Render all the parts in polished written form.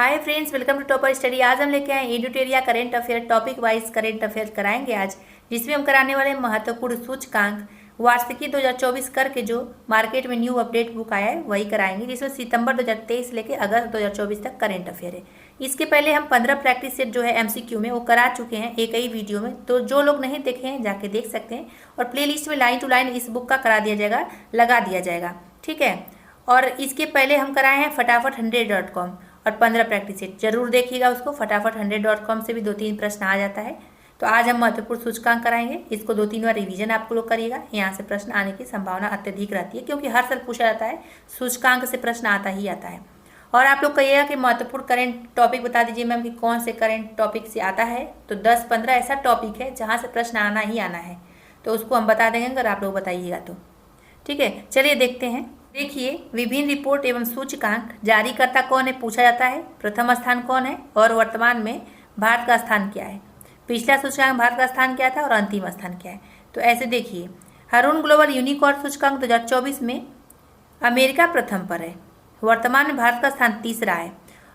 Hi friends, welcome to topper study. आज हम लेके आए एडुटेरिया current affair, topic wise current affair कराएंगे आज, जिसमें हम कराने वाले महत्वपूर्ण सूचकांक वार्षिकी 2024 करके जो मार्केट में न्यू अपडेट बुक आया है वही कराएंगे, जिसमें सितंबर 2023 लेके अगस्त 2024 तक करेंट अफेयर है। इसके पहले हम 15 प्रैक्टिस सेट जो है एमसीक्यू में वो करा चुके हैं एक ही वीडियो में, तो जो लोग नहीं देखे हैं जाके देख सकते हैं। और प्ले लिस्ट में लाइन टू लाइन इस बुक का करा दिया जाएगा, लगा दिया जाएगा, ठीक है। और इसके पहले हम कराए हैं फटाफट 100.com और 15 प्रैक्टिस सेट, जरूर देखिएगा उसको। फटाफट 100.com से भी 2-3 प्रश्न आ जाता है। तो आज हम महत्वपूर्ण सूचकांक कराएंगे, इसको 2-3 बार रिवीजन आप लोग करिएगा। यहाँ से प्रश्न आने की संभावना अत्यधिक रहती है, क्योंकि हर साल पूछा जाता है, सूचकांक से प्रश्न आता ही आता है। और आप लोग कहिएगा कि महत्वपूर्ण करेंट टॉपिक बता दीजिए मैम कि कौन से करेंट टॉपिक से आता है। तो 10-15 ऐसा टॉपिक है जहाँ से प्रश्न आना ही आना है, तो उसको हम बता देंगे अगर आप लोग बताइएगा तो, ठीक है। चलिए देखते हैं। देखिए, विभिन्न रिपोर्ट एवं सूचकांक जारीकर्ता कौन है पूछा जाता है, प्रथम स्थान कौन है और वर्तमान में भारत का स्थान क्या है। पिछला सूचकांक भारत का स्थान क्या था और अंतिम स्थान क्या है। तो ऐसे देखिए, हरून ग्लोबल यूनिकॉर्न सूचकांक 2024 में अमेरिका प्रथम पर है, वर्तमान में भारत का स्थान तीसरा है।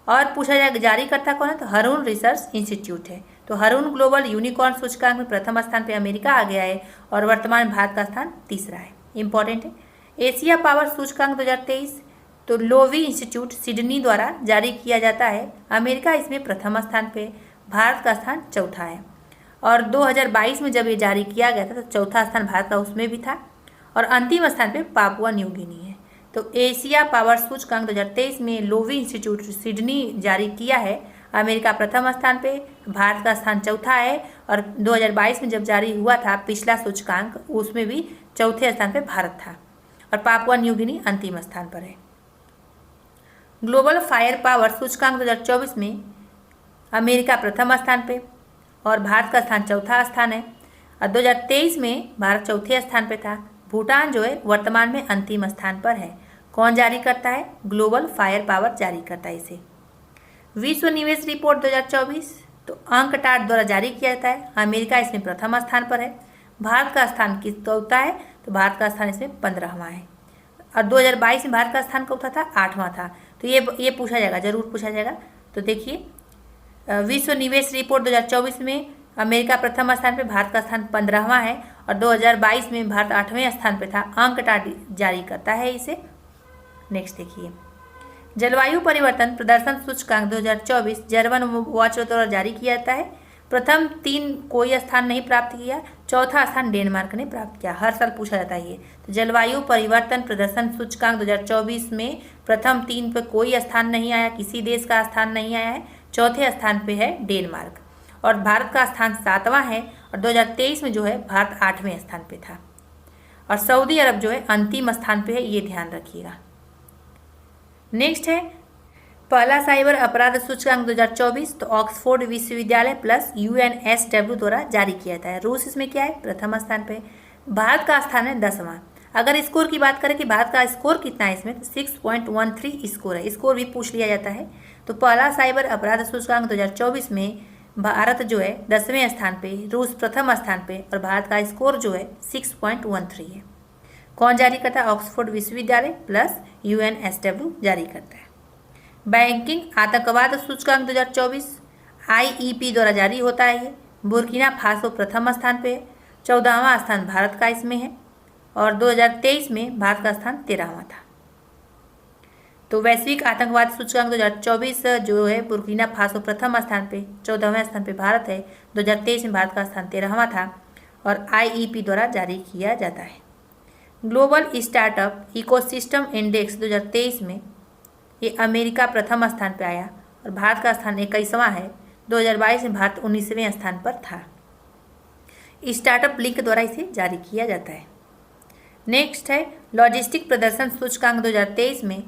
और पूछा जाए जारीकर्ता कौन है, तो हरून रिसर्च इंस्टीट्यूट है। तो हरून ग्लोबल यूनिकॉर्न सूचकांक में प्रथम स्थान पर अमेरिका आ गया है और वर्तमान में भारत का स्थान तीसरा है। इंपॉर्टेंट है। एशिया पावर सूचकांक 2023 तो लोवी इंस्टीट्यूट सिडनी द्वारा जारी किया जाता है। अमेरिका इसमें प्रथम स्थान पे, भारत का स्थान चौथा है। और 2022 में जब ये जारी किया गया था तो चौथा स्थान भारत का उसमें भी था, और अंतिम स्थान पे पापुआ न्यू गिनी है। तो एशिया पावर सूचकांक 2023 में लोवी इंस्टीट्यूट सिडनी जारी किया है। अमेरिका प्रथम स्थान पे, भारत का स्थान चौथा है। और 2022 में जब जारी हुआ था पिछला सूचकांक, उसमें भी चौथे स्थान पे भारत था और पापुआ न्यू गिनी अंतिम स्थान पर है। ग्लोबल फायर पावर सूचकांक 2024 में अमेरिका प्रथम स्थान पे और भारत का स्थान चौथा स्थान है। और 2023 में भारत चौथे स्थान पे था। भूटान जो है वर्तमान में अंतिम स्थान पर है। कौन जारी करता है, ग्लोबल फायर पावर जारी करता है इसे। विश्व निवेश रिपोर्ट 2024 तो अंकटाट द्वारा जारी किया जाता है। अमेरिका इसमें प्रथम स्थान पर है। भारत का स्थान किस चौथा है, तो भारत का स्थान इसमें 15वां है। और 2022 में भारत का स्थान कौन था, 8वां था। तो ये पूछा जाएगा, जरूर पूछा जाएगा। तो देखिए, विश्व निवेश रिपोर्ट 2024 में अमेरिका प्रथम स्थान पे, भारत का स्थान 15वां है। और 2022 में भारत 8वें स्थान पे था। अंकटाट जारी करता है इसे। नेक्स्ट देखिए, जलवायु परिवर्तन प्रदर्शन सूचकांक 2024 जर्मन वॉच द्वारा जारी किया जाता है। प्रथम 3 कोई स्थान नहीं प्राप्त किया, चौथा स्थान डेनमार्क ने प्राप्त किया। हर साल पूछा जाता है ये। तो जलवायु परिवर्तन प्रदर्शन सूचकांक 2024 में प्रथम 3 पे कोई स्थान नहीं आया, किसी देश का स्थान नहीं आया है। चौथे स्थान पे है डेनमार्क और भारत का स्थान 7वां है। और 2023 में जो है भारत 8वें स्थान पे था और सऊदी अरब जो है अंतिम स्थान पे है, ये ध्यान रखिएगा। नेक्स्ट है पहला साइबर अपराध सूचकांक 2024 तो ऑक्सफोर्ड विश्वविद्यालय प्लस यूएनएसडब्ल्यू द्वारा जारी किया जाता है। रूस इसमें क्या है, प्रथम स्थान पे। भारत का स्थान है 10वां। अगर स्कोर की बात करें कि भारत का स्कोर कितना है इसमें, तो 6.13 स्कोर है। स्कोर भी पूछ लिया जाता है। तो पहला साइबर अपराध सूचकांक 2024 में भारत जो है 10वें स्थान पे, रूस प्रथम स्थान पे और भारत का स्कोर जो है 6.13 है। कौन जारी करता है, ऑक्सफोर्ड विश्वविद्यालय प्लस यूएनएसडब्ल्यू जारी करता है। बैंकिंग आतंकवाद सूचकांक 2024 आईईपी द्वारा जारी होता है। ये बुर्किना फासो प्रथम स्थान पे है, 14वां स्थान भारत का इसमें है। और 2023 में भारत का स्थान 13वां था। तो वैश्विक आतंकवाद सूचकांक 2024 जो है बुर्किना फासो प्रथम स्थान पे, 14वें स्थान पे भारत है। 2023 में भारत का स्थान 13वां था और आईईपी द्वारा जारी किया जाता है। ग्लोबल स्टार्टअप इकोसिस्टम इंडेक्स 2023 में ये अमेरिका प्रथम स्थान पे आया और भारत का स्थान 21वां है। 2022 में भारत 19वें स्थान पर था। स्टार्टअप लिंक द्वारा इसे जारी किया जाता है। नेक्स्ट है लॉजिस्टिक प्रदर्शन सूचकांक 2023 में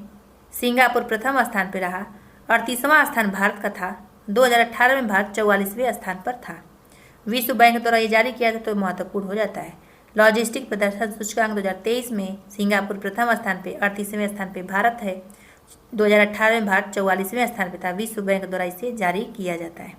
सिंगापुर प्रथम स्थान पर रहा, 38वां स्थान भारत का था। 2018 में भारत 44वें स्थान पर था। विश्व बैंक द्वारा ये जारी किया था, तो महत्वपूर्ण हो जाता है। लॉजिस्टिक प्रदर्शन सूचकांक 2023 में सिंगापुर प्रथम स्थान पे, 38वें स्थान पे भारत है। 2018 में भारत 44वें स्थान पे था। विश्व बैंक द्वारा इसे जारी किया जाता है।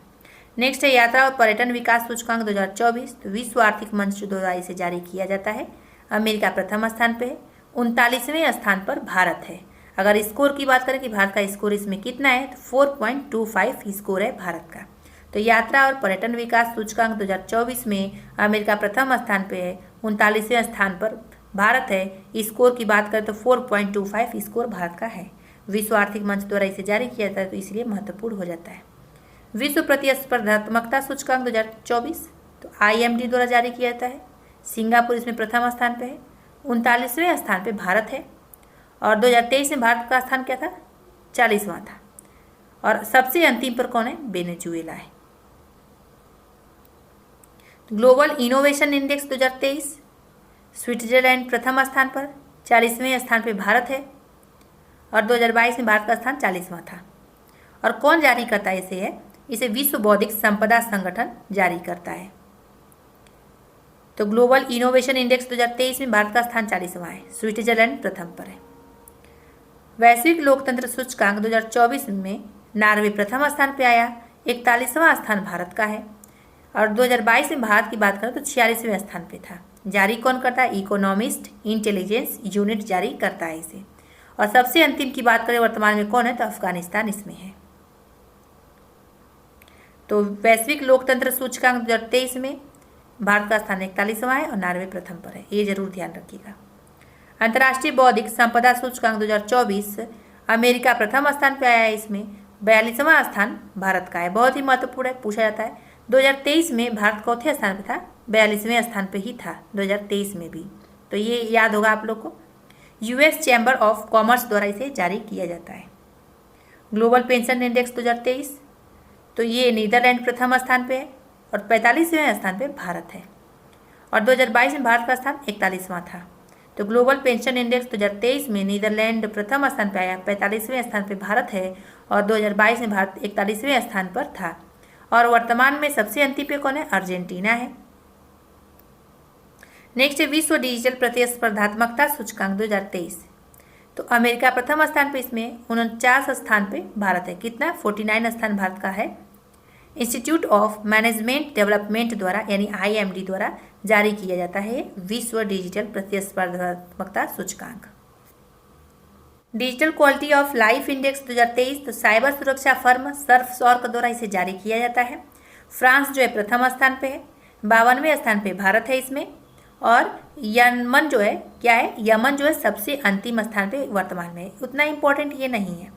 नेक्स्ट है यात्रा और पर्यटन विकास सूचकांक 2024 तो विश्व आर्थिक मंच द्वारा इसे जारी किया जाता है। अमेरिका प्रथम स्थान पे है, 39वें स्थान पर भारत है। अगर स्कोर की बात करें कि भारत का स्कोर इसमें कितना है, तो 4.25 स्कोर है भारत का। तो यात्रा और पर्यटन विकास सूचकांक 2024 में अमेरिका प्रथम स्थान पे है, 39वें स्थान पर भारत है। स्कोर की बात करें तो 4.25 स्कोर भारत का है। विश्व आर्थिक मंच द्वारा इसे जारी किया जाता है, तो इसलिए महत्वपूर्ण हो जाता है। विश्व प्रतिस्पर्धात्मकता सूचकांक 2024 तो IMD द्वारा जारी किया जाता है। सिंगापुर इसमें प्रथम स्थान पे है, 39वें स्थान पे भारत है। और 2023 में भारत का स्थान क्या था, 40वां था। और सबसे अंतिम पर कौन है, वेनेजुएला है। ग्लोबल इनोवेशन इंडेक्स 2023 स्विट्जरलैंड प्रथम स्थान पर, 40वें स्थान पर भारत है। और 2022 में भारत का स्थान 40वां था। और कौन जारी करता है इसे विश्व बौद्धिक संपदा संगठन जारी करता है। तो ग्लोबल इनोवेशन इंडेक्स 2023 में भारत का स्थान 40वां है, स्विट्जरलैंड प्रथम पर है। वैश्विक लोकतंत्र सूचकांक 2024 में नॉर्वे प्रथम स्थान पर आया, 41वां स्थान भारत का है। और 2022 में भारत की बात करें तो 46वें स्थान पे था। जारी कौन करता है, इकोनॉमिस्ट इंटेलिजेंस यूनिट जारी करता है इसे। और सबसे अंतिम की बात करें वर्तमान में कौन है, तो अफगानिस्तान इसमें है। तो वैश्विक लोकतंत्र सूचकांक 2023 में भारत का स्थान 41वां है और नॉर्वे प्रथम पर है, ये जरूर ध्यान रखिएगा। अंतर्राष्ट्रीय बौद्धिक संपदा सूचकांक 2024 अमेरिका प्रथम स्थान पर आया है, इसमें 42वां स्थान भारत का है। बहुत ही महत्वपूर्ण है, पूछा जाता है। 2023 में भारत चौथे स्थान पर था, 42वें स्थान पर ही था 2023 में भी, तो ये याद होगा आप लोग को। US चैम्बर ऑफ कॉमर्स द्वारा इसे जारी किया जाता है। ग्लोबल पेंशन इंडेक्स 2023 तो ये नीदरलैंड प्रथम स्थान पे है और 45वें स्थान पे भारत है। और 2022 में भारत का स्थान 41वां था। तो ग्लोबल पेंशन इंडेक्स 2023 में नीदरलैंड प्रथम स्थान पर आया, 45वें स्थान पर भारत है। और 2022 में भारत 41वें स्थान पर था। और वर्तमान में सबसे अंतिम पे कौन है, अर्जेंटीना है। नेक्स्ट है विश्व डिजिटल प्रतिस्पर्धात्मकता सूचकांक 2023 तो अमेरिका प्रथम स्थान पे, इसमें 49 स्थान पे भारत है। कितना, 49 स्थान भारत का है। इंस्टीट्यूट ऑफ मैनेजमेंट डेवलपमेंट द्वारा यानी IMD द्वारा जारी किया जाता है विश्व डिजिटल प्रतिस्पर्धात्मकता सूचकांक। Digital quality of life index 2023 तो साइबर सुरक्षा फर्म सर्फसॉर्क द्वारा इसे जारी किया जाता है। फ्रांस जो है प्रथम स्थान पे है, 52वें स्थान पे भारत है इसमें। और यमन जो है क्या है, यमन जो है सबसे अंतिम स्थान पे वर्तमान में है, उतना इम्पोर्टेंट ये नहीं है।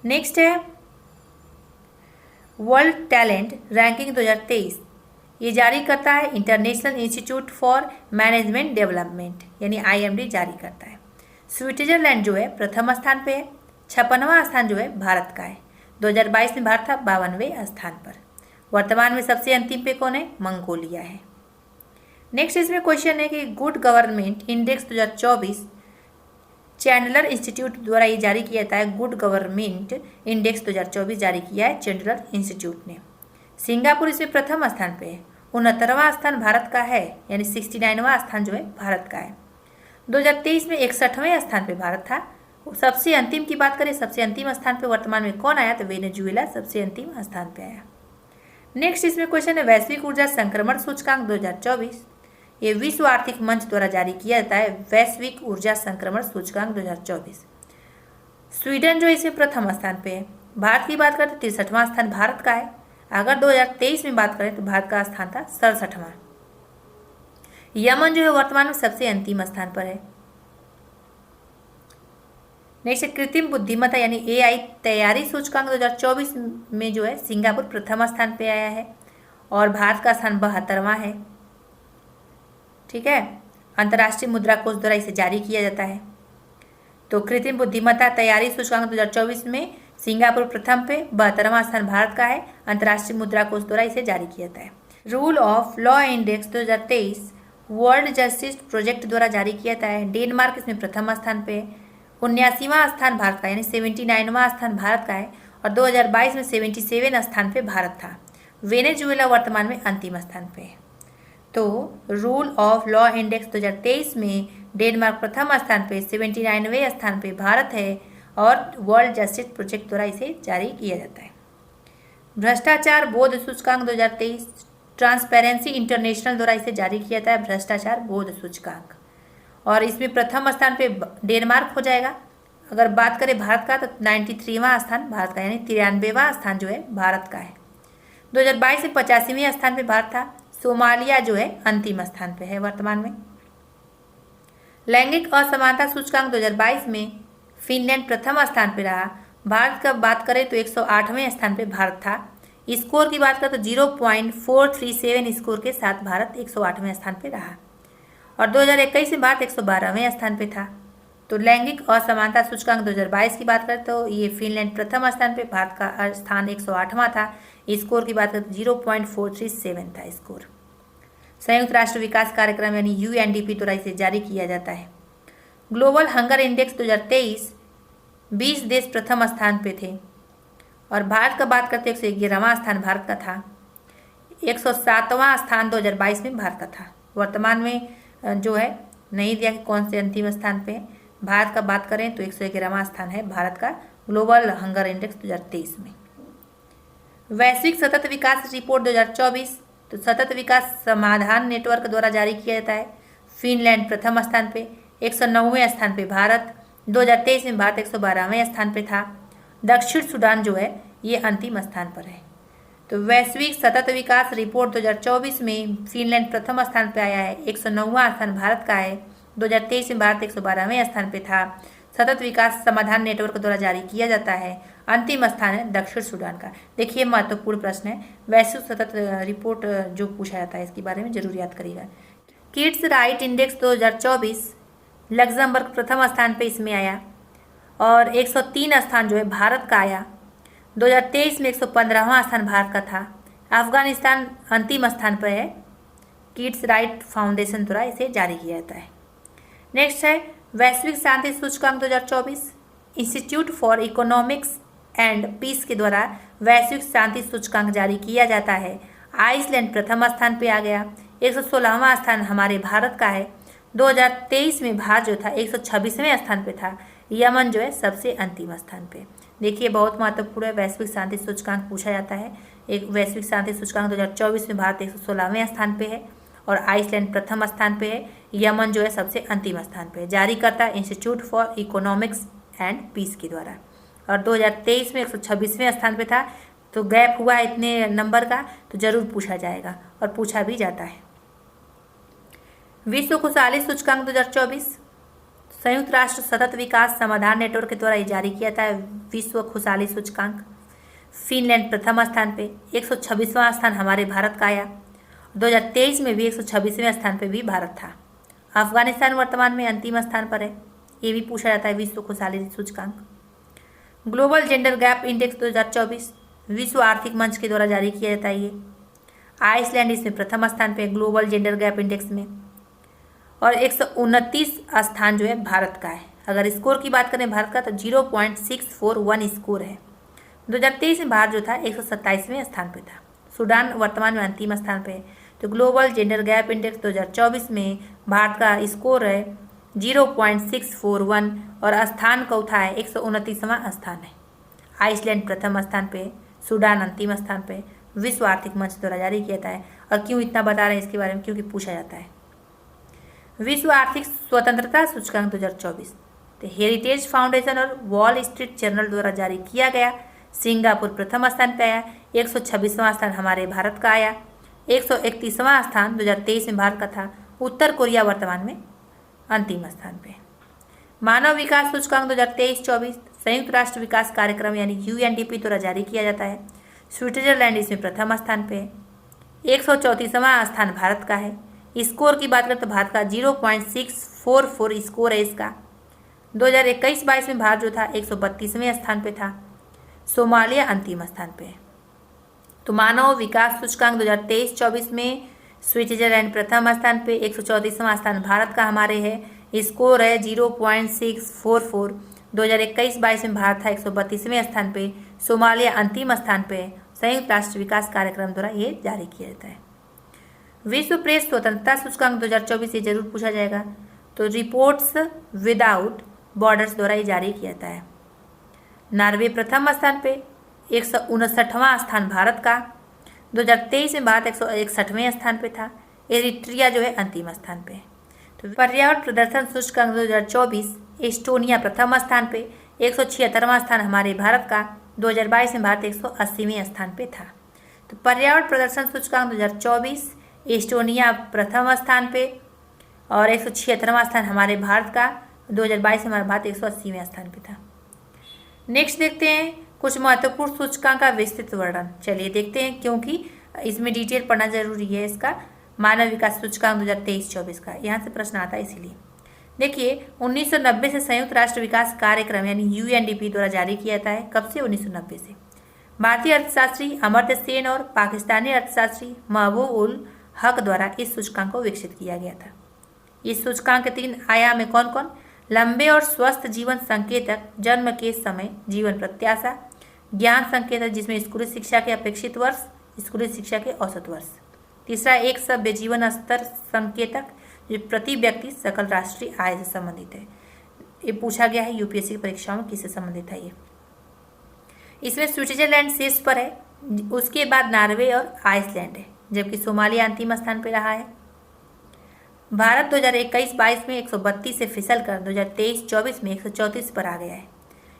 नेक्स्ट है वर्ल्ड टैलेंट रैंकिंग 2023 ये जारी करता है international institute for management development यानी IMD जारी करता है। स्विट्जरलैंड जो है प्रथम स्थान पे है, 56वां स्थान जो है भारत का है। 2022 में भारत था 52वें स्थान पर। वर्तमान में सबसे अंतिम पे कौन है, मंगोलिया है। नेक्स्ट इसमें क्वेश्चन है कि good government index 2024 Chandler institute द्वारा ये जारी किया जाता है। गुड गवर्नमेंट इंडेक्स 2024 जारी किया है चैंडलर इंस्टीट्यूट ने। सिंगापुर इसमें प्रथम स्थान पे है, 69वां स्थान भारत का है यानी 69वां स्थान जो है भारत का है। 2023 में 61वें स्थान पे भारत था। सबसे अंतिम की बात करें, सबसे अंतिम स्थान पे वर्तमान में कौन आया, तो वेनेजुएला सबसे अंतिम स्थान पे आया। नेक्स्ट इसमें क्वेश्चन है वैश्विक ऊर्जा संक्रमण सूचकांक 2024 ये विश्व आर्थिक मंच द्वारा जारी किया जाता है। वैश्विक ऊर्जा संक्रमण सूचकांक 2024 स्वीडन जो इसमें प्रथम स्थान पे है। भारत की बात करें तो 63वां स्थान भारत का है। अगर 2023 में बात करें तो भारत का स्थान था 67वां। यमन जो है वर्तमान में सबसे अंतिम स्थान पर है। नेक्स्ट कृत्रिम बुद्धिमत्ता यानी AI तैयारी सूचकांक 2024 में जो है सिंगापुर प्रथम स्थान पे आया है और भारत का स्थान 72वां है। ठीक है, अंतर्राष्ट्रीय मुद्रा कोष द्वारा इसे जारी किया जाता है। तो कृत्रिम बुद्धिमत्ता तैयारी सूचकांक 2024 में सिंगापुर प्रथम पे, 72वां स्थान भारत का है। अंतर्राष्ट्रीय मुद्रा कोष द्वारा इसे जारी किया जाता है। Rule of law index 2023 world justice project द्वारा जारी किया जाता है। डेनमार्क इसमें प्रथम स्थान पे, 79वां स्थान भारत का यानी 79वां स्थान भारत का है और 2022 में 77 स्थान पे भारत था। वेनेजुएला वर्तमान में अंतिम स्थान पे है। तो रूल ऑफ लॉ इंडेक्स 2023 में डेनमार्क प्रथम स्थान पे, 79वें स्थान पे भारत है और वर्ल्ड जस्टिस प्रोजेक्ट द्वारा इसे जारी किया जाता है। भ्रष्टाचार बोध सूचकांक 2023 ट्रांसपेरेंसी इंटरनेशनल द्वारा इसे जारी किया जाता है। भ्रष्टाचार बोध सूचकांक और इसमें प्रथम स्थान पे डेनमार्क हो जाएगा अगर बात करें भारत का तो 93वां स्थान भारत का, यानी 93वां स्थान जो है भारत का है। 2022 में 85वें स्थान पे भारत था। सोमालिया जो है अंतिम स्थान पे है वर्तमान में। लैंगिक असमानता सूचकांक 2022 में फिनलैंड प्रथम स्थान पे रहा। भारत का बात करें तो 108वें स्थान पे भारत था। स्कोर की बात करें तो 0.437 स्कोर के साथ भारत 108वें स्थान पे रहा और 2021 में भारत 112वें स्थान पे था। तो लैंगिक असमानता सूचकांक 2022 की बात करें तो ये फिनलैंड प्रथम स्थान पे, भारत का स्थान 108वां था। स्कोर की बात करें तो 0.437 था स्कोर। संयुक्त राष्ट्र विकास कार्यक्रम यानी UNDP द्वारा इसे जारी किया जाता है। ग्लोबल हंगर इंडेक्स 2023 20 देश प्रथम स्थान पे थे और भारत का बात करते 111वां स्थान भारत का था। 107वां स्थान 2022 में भारत का था। वर्तमान में जो है नहीं दिया कि कौन से अंतिम स्थान पे है। भारत का बात करें तो 111वां स्थान है भारत का ग्लोबल हंगर इंडेक्स 2023 में। वैश्विक सतत विकास रिपोर्ट 2024 तो सतत विकास समाधान नेटवर्क द्वारा जारी किया जाता है। फिनलैंड प्रथम स्थान पे, 109वें स्थान पे भारत। 2023 में भारत 112वें स्थान पे था। दक्षिण सूडान जो है ये अंतिम स्थान पर है। तो वैश्विक सतत विकास रिपोर्ट 2024 में फिनलैंड प्रथम स्थान पे आया है। 109वां स्थान भारत का है। 2023 में भारत 112वें स्थान पे था। सतत विकास समाधान नेटवर्क द्वारा जारी किया जाता है। अंतिम स्थान है दक्षिण सूडान का। देखिए महत्वपूर्ण प्रश्न है, वैश्विक सतत रिपोर्ट जो पूछा जाता है इसके बारे में जरूर याद करिएगा। किड्स राइट इंडेक्स 2024 लग्जमबर्ग प्रथम स्थान पे इसमें आया और 103 स्थान जो है भारत का आया। 2023 में 115वां स्थान भारत का था। अफगानिस्तान अंतिम स्थान पर है। किड्स राइट फाउंडेशन द्वारा इसे जारी किया जाता है। नेक्स्ट है वैश्विक शांति सूचकांक 2024 institute for economics and peace के द्वारा वैश्विक शांति सूचकांक जारी किया जाता है। आइसलैंड प्रथम स्थान पे आ गया। 116वां स्थान हमारे भारत का है। 2023 में भारत जो था 126वें स्थान पे था। यमन जो है सबसे अंतिम स्थान पे। देखिए बहुत महत्वपूर्ण है, वैश्विक शांति सूचकांक पूछा जाता है। एक वैश्विक शांति सूचकांक 2024 में भारत 116वें स्थान पे है और आइसलैंड प्रथम स्थान पे है। यमन जो है सबसे अंतिम स्थान पे है। जारी करता है institute for economics and peace के द्वारा और 2023 में 126वें स्थान पे था। तो गैप हुआ है इतने नंबर का, तो जरूर पूछा जाएगा और पूछा भी जाता है। विश्व खुशहाली सूचकांक 2024 संयुक्त राष्ट्र सतत विकास समाधान नेटवर्क के द्वारा जारी किया था। विश्व खुशहाली सूचकांक फिनलैंड प्रथम स्थान पे, 126वां स्थान हमारे भारत का आया। 2023 में भी 126वें स्थान पे भी भारत था। अफगानिस्तान वर्तमान में अंतिम स्थान पर है। ये भी पूछा जाता है विश्व खुशहाली सूचकांक। ग्लोबल जेंडर गैप इंडेक्स 2024 विश्व आर्थिक मंच के द्वारा जारी किया जाता है। ये आइसलैंड इसमें प्रथम स्थान पे ग्लोबल जेंडर गैप इंडेक्स में और 129 स्थान जो है भारत का है। अगर स्कोर की बात करें भारत का तो 0.641 स्कोर है। 2023 में भारत जो था 127वें स्थान पे था। सूडान वर्तमान में अंतिम स्थान पे है। तो ग्लोबल जेंडर गैप इंडेक्स 2024 में भारत का स्कोर है 0.641 और स्थान चौथा है, 129वां स्थान है। आइसलैंड प्रथम स्थान पे, सूडान अंतिम स्थान पे। विश्व आर्थिक मंच द्वारा जारी किया जाता है। और क्यों इतना बता रहे हैं इसके बारे में, क्योंकि पूछा जाता है। विश्व आर्थिक स्वतंत्रता सूचकांक 2024 तो हेरिटेज फाउंडेशन और वॉल स्ट्रीट जर्नल द्वारा जारी किया गया। सिंगापुर प्रथम स्थान पे आया। 126वां स्थान हमारे भारत का आया। 131वां स्थान 2023 में भारत का था। उत्तर कोरिया वर्तमान में अंतिम स्थान पे। मानव विकास सूचकांक 2023-24 संयुक्त राष्ट्र विकास कार्यक्रम यानी UNDP द्वारा जारी किया जाता है। स्विट्जरलैंड इसमें प्रथम स्थान पे है। 134वां स्थान भारत का है। स्कोर की बात करें तो भारत का 0.644 स्कोर है इसका। 2021-22 में भारत जो था 132वें स्थान पे था। सोमालिया अंतिम स्थान पे है। तो मानव विकास सूचकांक 2023-24 में स्विट्जरलैंड प्रथम स्थान पे, 134वां स्थान भारत का हमारे है। स्कोर है 0.644। 2021-22 में भारत था 132वें स्थान पे। सोमालिया अंतिम स्थान पे है। संयुक्त राष्ट्र विकास कार्यक्रम द्वारा ये जारी किया जाता है। विश्व प्रेस स्वतंत्रता सूचकांक 2024 ये जरूर पूछा जाएगा। तो रिपोर्ट्स विदाउट बॉर्डर्स द्वारा ये जारी किया जाता है। नॉर्वे प्रथम स्थान पे, 159वां स्थान भारत का। 2023 में भारत 161वें स्थान पे था। एरिट्रिया जो है अंतिम स्थान पे। तो पर्यावरण प्रदर्शन सूचकांक 2024 एस्टोनिया प्रथम स्थान पे, 176वां स्थान हमारे भारत का। 2022 में भारत 180वें स्थान पे था। तो पर्यावरण प्रदर्शन सूचकांक 2024 एस्टोनिया प्रथम स्थान पे और 176वां स्थान हमारे भारत का। 2022 में हमारा भारत 180वें स्थान पे था। नेक्स्ट देखते हैं कुछ महत्वपूर्ण सूचकांक का विस्तृत वर्णन। चलिए देखते हैं, क्योंकि इसमें डिटेल पढ़ना जरूरी है। इसका मानव विकास सूचकांक 2023-24 का यहाँ से प्रश्न आता है, इसीलिए देखिए 1990 से संयुक्त राष्ट्र विकास कार्यक्रम यानी UNDP द्वारा जारी किया जाता है। कब से? 1990 से। भारतीय अर्थशास्त्री अमर्त्य सेन और पाकिस्तानी अर्थशास्त्री महबूब उल हक द्वारा इस सूचकांक को विकसित किया गया था। इस सूचकांक के 3 आयाम है। कौन कौन? लंबे और स्वस्थ जीवन संकेतक, जन्म के समय जीवन प्रत्याशा, ज्ञान संकेतक जिसमें स्कूली शिक्षा के अपेक्षित वर्ष, स्कूली शिक्षा के औसत वर्ष। तीसरा एक सभ्य जीवन स्तर संकेतक जो प्रति व्यक्ति सकल राष्ट्रीय आय से संबंधित है। ये पूछा गया है UPSC की परीक्षाओं में, किससे संबंधित है ये। इसमें स्विट्जरलैंड शीर्ष पर है, उसके बाद नॉर्वे और आइसलैंड है, जबकि सोमालिया अंतिम स्थान पर रहा है। भारत 2021-22 में 132 से फिसल कर 2023-24 में 134 पर आ गया है।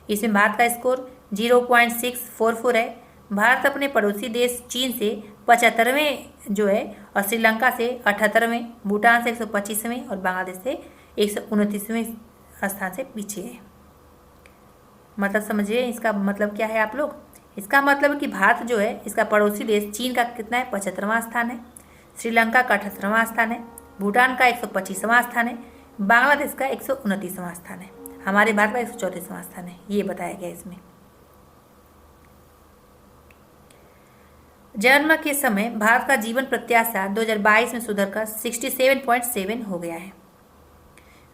इसमें भारत का स्कोर 0.644 है। भारत अपने पड़ोसी देश चीन से 75वें जो है और श्रीलंका से 78वें, भूटान से 125वें और बांग्लादेश से 129वें स्थान से पीछे है। मतलब समझिए इसका मतलब क्या है आप लोग। इसका मतलब है कि भारत जो है इसका पड़ोसी देश चीन का कितना है? 75वां स्थान है, श्रीलंका का 78वां स्थान है, भूटान का 125वां स्थान है, बांग्लादेश का 129वां स्थान है, हमारे भारत का 134वां स्थान है। ये बताया गया इसमें। जन्म के समय भारत का जीवन प्रत्याशा 2022 में सुधरकर 67.7 हो गया है।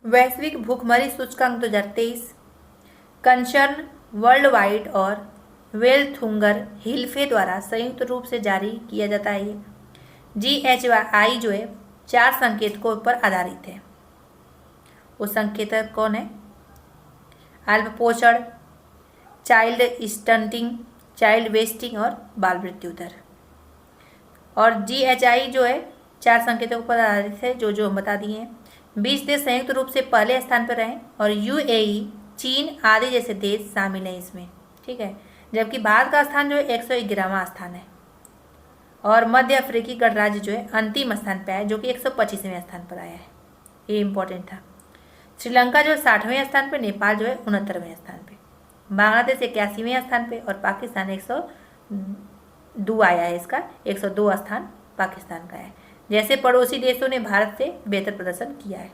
वैश्विक भूखमरी सूचकांक 2023 कंसर्न वर्ल्ड वाइड और वेल्थुंगर हिल्फे द्वारा संयुक्त रूप से जारी किया जाता है। ये GHI जो है 4 संकेतकों पर आधारित है। वो संकेतक कौन है? अल्पपोषण, चाइल्ड स्टंटिंग, चाइल्ड वेस्टिंग और बाल मृत्यु दर। और GHI जो है 4 संकेतकों पर आधारित है, जो हम बता दिए हैं। 20 देश संयुक्त रूप से पहले स्थान पर रहे और UAE, चीन आदि जैसे देश शामिल हैं इसमें, ठीक है। जबकि भारत का स्थान जो है 111वां स्थान है और मध्य अफ्रीकी गणराज्य जो है अंतिम स्थान पर है, जो कि 125वें स्थान पर आया है। ये इंपॉर्टेंट था। श्रीलंका जो 60वें स्थान पर, नेपाल जो है 69वें स्थान पर, बांग्लादेश 81वें स्थान पे और पाकिस्तान 102 आया है। इसका 102 स्थान पाकिस्तान का है। जैसे पड़ोसी देशों ने भारत से बेहतर प्रदर्शन किया है।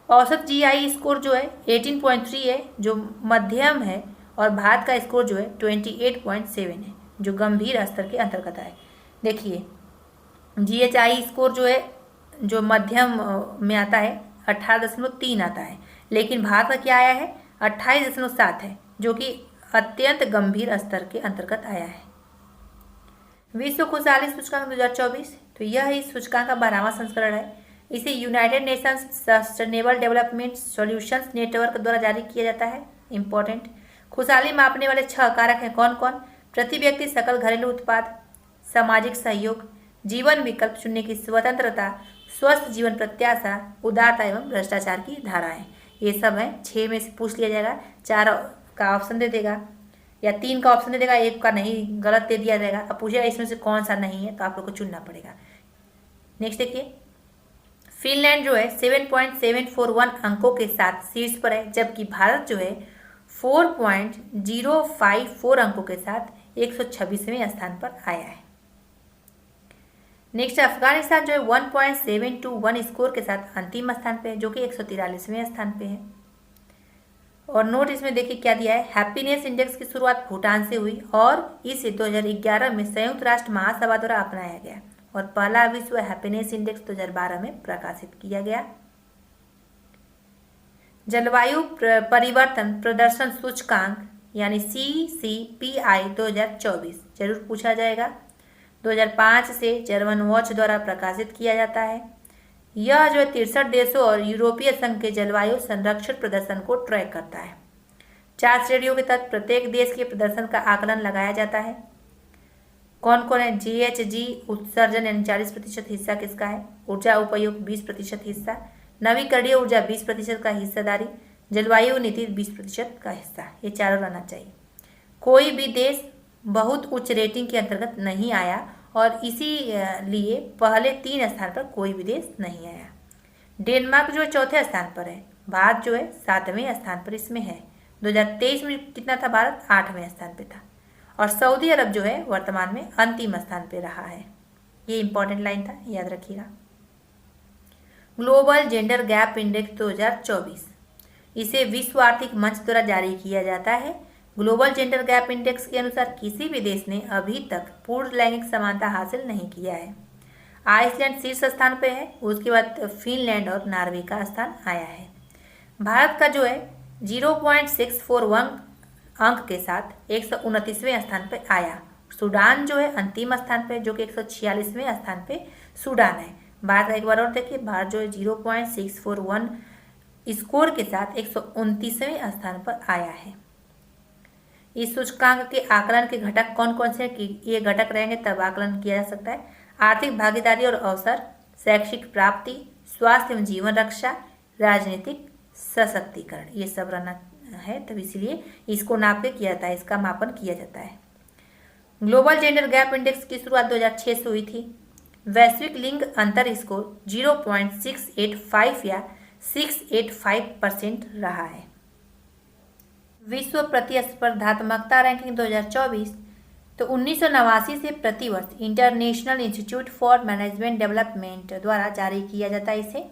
औसत GI स्कोर जो है 18.3 है, जो मध्यम है, और भारत का स्कोर जो है 28.7 है, जो गंभीर स्तर के अंतर्गत है। देखिए GHI स्कोर जो है जो मध्यम में आता है 18.3 आता है, लेकिन भारत का क्या आया है? 28.7 है, जो कि अत्यंत गंभीर स्तर के अंतर्गत आया है। विश्व खुशहाली सूचकांक 2024, तो यह इस सूचकांक का 12वां संस्करण है। इसे United Nations sustainable development solutions network द्वारा जारी किया जाता है। इंपॉर्टेंट। खुशहाली मापने वाले 6 कारक हैं। कौन कौन? प्रति व्यक्ति सकल घरेलू उत्पाद, सामाजिक सहयोग, जीवन विकल्प चुनने की स्वतंत्रता, स्वस्थ जीवन प्रत्याशा, उदारता एवं भ्रष्टाचार की धाराएं। ये सब है। 6 में से पूछ लिया जाएगा, 4 का ऑप्शन दे देगा या 3 का ऑप्शन दे देगा, 1 का नहीं, गलत दे दिया जाएगा। अब पूछेगा इसमें से कौन सा नहीं है, तो आप लोग को चुनना पड़ेगा। नेक्स्ट देखिए, फिनलैंड जो है 7.741 अंकों के साथ शीर्ष पर है, जबकि भारत जो है 4.054 अंकों के साथ 126वें स्थान पर आया है। नेक्स्ट अफगानिस्तान जो है 1.721 स्कोर के साथ अंतिम स्थान पे है, जो कि 143वें स्थान पे है। और नोट इसमें देखिए क्या दिया है, हैप्पीनेस इंडेक्स की शुरुआत भूटान से हुई और इसे 2011 में संयुक्त राष्ट्र महासभा द्वारा अपनाया गया और पहला विश्व हैप्पीनेस इंडेक्स 2012 में प्रकाशित किया गया। जलवायु परिवर्तन प्रदर्शन सूचकांक यानी CCPI 2024 जरूर पूछा जाएगा। 2005 से जर्मन वॉच द्वारा प्रकाशित किया जाता है। यह जो 63 देशों और यूरोपीय संघ के जलवायु संरक्षण प्रदर्शन को ट्रैक करता है। 4 श्रेणियों के तहत प्रत्येक देश के प्रदर्शन का आकलन लगाया जाता है। कौन कौन है? GHG उत्सर्जन यानी 40% हिस्सा किसका है? ऊर्जा उपयोग 20% हिस्सा, नवीकरणीय ऊर्जा 20% का हिस्सेदारी, जलवायु नीति 20% का हिस्सा, ये चारों रहना चाहिए। कोई भी देश बहुत उच्च रेटिंग के अंतर्गत नहीं आया और इसीलिए पहले 3 स्थान पर कोई भी देश नहीं आया। डेनमार्क जो है चौथे स्थान पर है, भारत जो है 7वें स्थान पर इसमें है। 2023 में कितना था भारत? 8वें स्थान पे था। और सऊदी अरब जो है वर्तमान में अंतिम स्थान पे रहा है। ये इंपॉर्टेंट लाइन था, याद रखिएगा। ग्लोबल जेंडर गैप इंडेक्स 2024, इसे विश्व आर्थिक मंच द्वारा जारी किया जाता है। ग्लोबल जेंडर गैप इंडेक्स के अनुसार किसी भी देश ने अभी तक पूर्ण लैंगिक समानता हासिल नहीं किया है। आइसलैंड शीर्ष स्थान पे है, उसके बाद फिनलैंड और नॉर्वे का स्थान आया है। भारत का जो है 0.641 अंक के साथ 129वें स्थान पर आया। सूडान जो है अंतिम स्थान पे, जो कि 146वें स्थान पे सूडान है। भारत का एक बार और देखिए, भारत जो है 0.641 स्कोर के साथ 129वें स्थान पर आया है। इस सूचकांक के आकलन के घटक कौन कौन से हैं? ये घटक रहेंगे तब आकलन किया जा सकता है। आर्थिक भागीदारी और अवसर, शैक्षिक प्राप्ति, स्वास्थ्य एवं जीवन रक्षा, राजनीतिक सशक्तिकरण, ये सब रहना है। तब इसलिए इसको नाप के किया जाता है, इसका मापन किया जाता है। ग्लोबल जेंडर गैप इंडेक्स की शुरुआत 2006 से हुई थी। वैश्विक लिंग अंतर स्कोर 0.685 या 685% रहा है। विश्व प्रतिस्पर्धात्मकता रैंकिंग 2024, तो 1989 से प्रतिवर्ष international institute for management development द्वारा जारी किया जाता है इसे।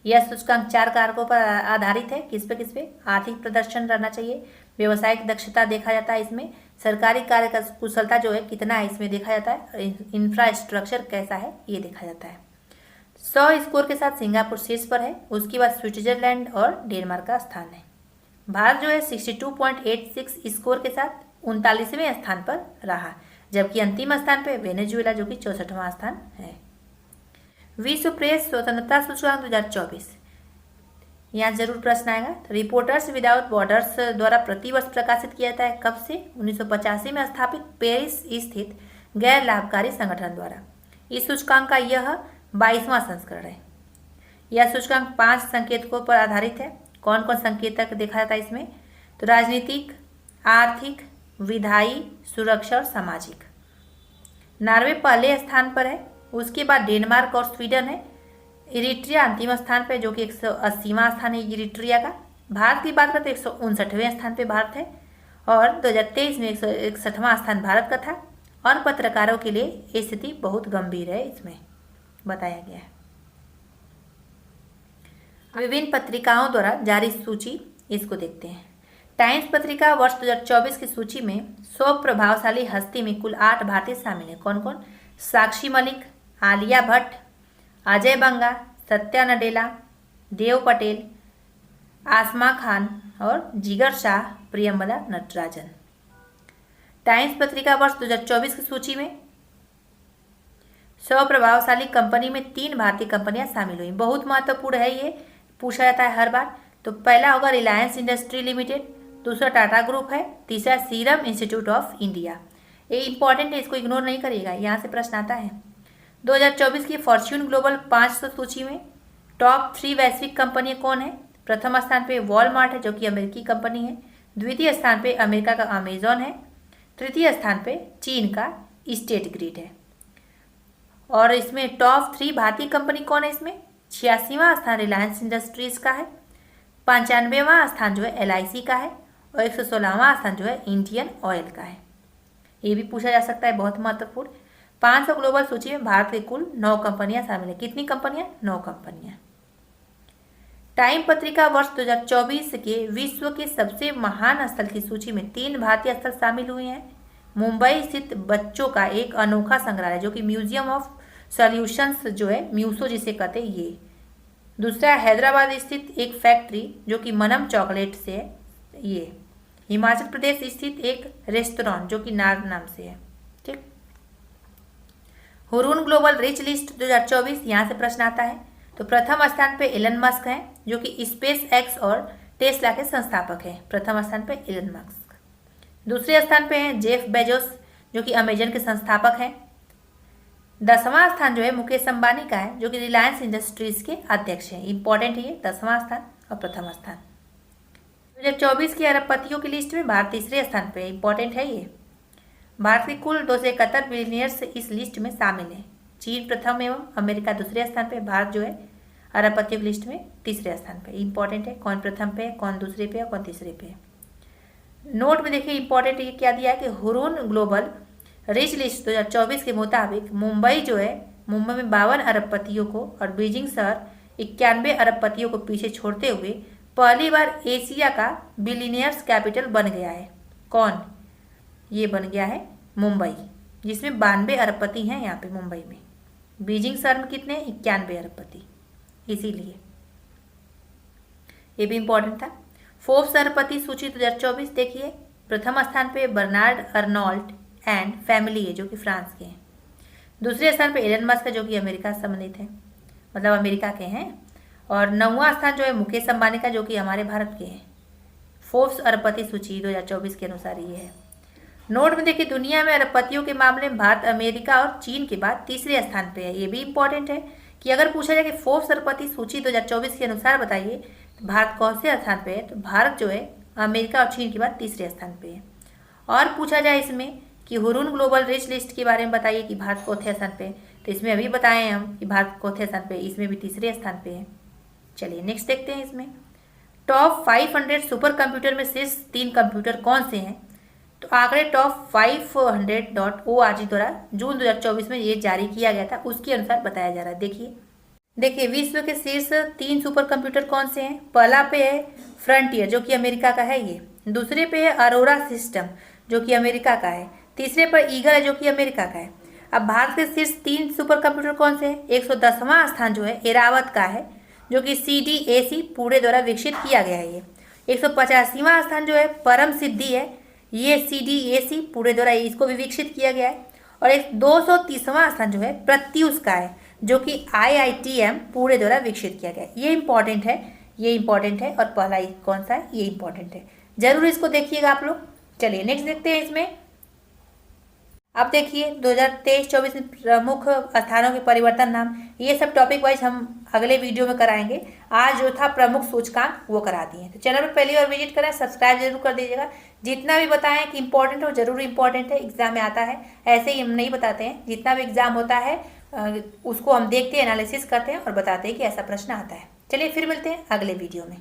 यह सूचकांक 4 कारकों पर आधारित है। किस पे? आर्थिक प्रदर्शन रहना चाहिए, व्यवसायिक दक्षता देखा जाता है इसमें, सरकारी कार्य का कुशलता जो है कितना है इसमें देखा जाता है, इंफ्रास्ट्रक्चर कैसा है ये देखा जाता है। 100 स्कोर के साथ सिंगापुर शीर्ष पर है, उसके बाद स्विट्जरलैंड और डेनमार्क का स्थान है। भारत जो है 62.86 स्कोर के साथ 39वें स्थान पर रहा, जबकि अंतिम स्थान पर वेनेजुएला जो कि 64वां स्थान है। विश्व प्रेस स्वतंत्रता सूचकांक 2024, यहाँ जरूर प्रश्न आएगा। तो रिपोर्टर्स विदाउट बॉर्डर्स द्वारा प्रतिवर्ष प्रकाशित किया जाता है। कब से? 1985 में स्थापित पेरिस स्थित गैर लाभकारी संगठन द्वारा। इस सूचकांक का यह 22वां संस्करण है। यह सूचकांक 5 संकेतकों पर आधारित है। कौन कौन संकेतक देखा जाता है इसमें? तो राजनीतिक, आर्थिक, विधायी, सुरक्षा और सामाजिक। नॉर्वे पहले स्थान पर है, उसके बाद डेनमार्क और स्वीडन है। इरिट्रिया अंतिम स्थान पर, जो कि 180वां स्थान है इरिट्रिया का। भारत की बात करते 159वें स्थान पे भारत है और 2023 में 161वां स्थान भारत का था। और पत्रकारों के लिए स्थिति बहुत गंभीर है, इसमें बताया गया है। विभिन्न पत्रिकाओं द्वारा जारी सूची, इसको देखते हैं। टाइम्स पत्रिका वर्ष 2024 की सूची में 100 प्रभावशाली हस्ती में कुल 8 भारतीय शामिल हैं। कौन कौन? साक्षी मलिक, आलिया भट्ट, अजय बंगा, सत्या नडेला, देव पटेल, आसमा खान और जिगर शाह, प्रियंबदा नटराजन। टाइम्स पत्रिका वर्ष 2024 की सूची में 100 प्रभावशाली कंपनी में 3 भारतीय कंपनियां शामिल हुई। बहुत महत्वपूर्ण है, ये पूछा जाता है हर बार। तो पहला होगा रिलायंस इंडस्ट्री लिमिटेड, दूसरा टाटा ग्रुप है, तीसरा सीरम इंस्टीट्यूट ऑफ इंडिया। ये इंपॉर्टेंट है, इसको इग्नोर नहीं करिएगा, यहाँ से प्रश्न आता है। 2024 की फॉर्च्यून ग्लोबल 500 सूची में टॉप 3 वैश्विक कंपनियां कौन है? प्रथम स्थान पे वॉलमार्ट है, जो कि अमेरिकी कंपनी है। द्वितीय स्थान पे अमेरिका का अमेजॉन है। तृतीय स्थान पे चीन का स्टेट ग्रिड है। और इसमें टॉप 3 भारतीय कंपनी कौन है? इसमें 86वां स्थान रिलायंस इंडस्ट्रीज का है, 95वां स्थान जो है LIC का है और 116वां स्थान जो है इंडियन ऑयल का है। ये भी पूछा जा सकता है, बहुत महत्वपूर्ण। 500 ग्लोबल सूची में भारत के कुल 9 कंपनियां शामिल हैं। कितनी कंपनियां? 9 कंपनियां। टाइम पत्रिका वर्ष 2024 के विश्व के सबसे महान स्थल की सूची में 3 भारतीय स्थल शामिल हुए हैं। मुंबई स्थित बच्चों का एक अनोखा संग्रहालय, जो कि म्यूजियम ऑफ सॉल्यूशंस जो है, म्यूसो जिसे कहते हैं, ये। दूसरा हैदराबाद स्थित एक फैक्ट्री, जो कि मनम चॉकलेट से है, ये। हिमाचल प्रदेश स्थित एक रेस्टोरेंट, जो कि नार्ग नाम से है। ठीक। हुरून ग्लोबल रिच लिस्ट 2024, यहाँ से प्रश्न आता है। तो प्रथम स्थान पे एलन मस्क हैं, जो कि स्पेस एक्स और टेस्ला के संस्थापक हैं। प्रथम स्थान पे एलन मस्क। दूसरे स्थान पे हैं जेफ बेजोस, जो कि अमेजन के संस्थापक हैं। 10वां स्थान जो है मुकेश अंबानी का है, जो कि रिलायंस इंडस्ट्रीज के अध्यक्ष हैं। इंपॉर्टेंट है ये, 10वां स्थान और प्रथम स्थान। 2024 की अरबपतियों की लिस्ट में भारत तीसरे स्थान पे, इंपॉर्टेंट है ये। भारत के कुल 271 बिलियनियर्स इस लिस्ट में शामिल है। चीन प्रथम एवं अमेरिका दूसरे स्थान पे, भारत जो है अरबपतियों की लिस्ट में तीसरे स्थान पे। इंपॉर्टेंट है कौन प्रथम पे, कौन दूसरे पे और कौन तीसरे पे। नोट में देखिए इंपॉर्टेंट ये क्या दिया है कि हुरून ग्लोबल रिच लिस्ट 2024 के मुताबिक मुंबई जो है, मुंबई में 52 अरबपतियों को और बीजिंग शहर 91 अरबपतियों को पीछे छोड़ते हुए पहली बार एशिया का बिलियनियर्स कैपिटल बन गया है। कौन? ये बन गया है मुंबई, जिसमें 92 अरबपति हैं यहाँ पे मुंबई में। बीजिंग शहर में कितने? 91 अरबपति। इसीलिए ये भी इंपॉर्टेंट था। फोर्ब्स अरबपति सूची 2024 देखिए, प्रथम स्थान पे बर्नार्ड अर्नोल्ट एंड फैमिली है जो कि फ्रांस के हैं। दूसरे स्थान पे एलन मस्क है जो कि अमेरिका से संबंधित है, मतलब अमेरिका के हैं। और 9वां स्थान जो है मुकेश अंबानी का जो कि हमारे भारत के हैं। फोर्ब्स अरबपति सूची 2024 के अनुसार ये है। नोट में देखिए दुनिया में अरबपतियों के मामले में भारत अमेरिका और चीन के बाद तीसरे स्थान पे है। ये भी इंपॉर्टेंट है कि अगर पूछा जाए कि फोर्ब्स अरबपति सूची 2024 के अनुसार बताइए तो भारत कौन से स्थान पे है, तो भारत जो है अमेरिका और चीन के बाद तीसरे स्थान पे है। और पूछा जाए इसमें कि हुरून ग्लोबल रिच लिस्ट के बारे में बताइए कि भारत चौथे स्थान पे, तो इसमें अभी बताए हम कि भारत चौथे स्थान पे, इसमें भी तीसरे स्थान पे है। चलिए नेक्स्ट देखते हैं इसमें। टॉप 500 सुपर कंप्यूटर में शीर्ष 3 कंप्यूटर कौन से हैं? तो आंकड़े टॉप 500.org द्वारा जून 2024 में ये जारी किया गया था, उसके अनुसार बताया जा रहा है। देखिए विश्व के शीर्ष 3 सुपर कंप्यूटर कौन से हैं? पहला पे है फ्रंटियर जो कि अमेरिका का है ये, दूसरे पे है अरोरा सिस्टम जो कि अमेरिका का है, तीसरे पर ईगल है जो कि अमेरिका का है। अब भारत के शीर्ष 3 सुपर कंप्यूटर कौन से हैं? 110वां स्थान जो है एरावत का है जो कि CDAC पुणे द्वारा विकसित किया गया है ये। 185वां स्थान जो है परम सिद्धि है, ये CDAC पुणे द्वारा इसको भी विकसित किया गया है। और एक 230वां स्थान जो है प्रत्यूष का है जो कि IITM पुणे द्वारा विकसित किया गया है। ये इंपॉर्टेंट है, ये इंपॉर्टेंट है। और पहला कौन सा है? ये इंपॉर्टेंट है, जरूर इसको देखिएगा आप लोग। चलिए नेक्स्ट देखते हैं इसमें। अब देखिए 2023-24 में प्रमुख स्थानों के परिवर्तन नाम, ये सब टॉपिक वाइज हम अगले वीडियो में कराएंगे। आज जो था प्रमुख सूचकांक वो करा दिए। तो चैनल पर पहली बार विजिट करें, सब्सक्राइब जरूर कर दीजिएगा। जितना भी बताएं कि इंपॉर्टेंट हो जरूर इंपॉर्टेंट है, एग्जाम में आता है, ऐसे ही हम नहीं बताते हैं। जितना भी एग्जाम होता है उसको हम देखते हैं, एनालिसिस करते हैं और बताते हैं कि ऐसा प्रश्न आता है। चलिए फिर मिलते हैं अगले वीडियो में।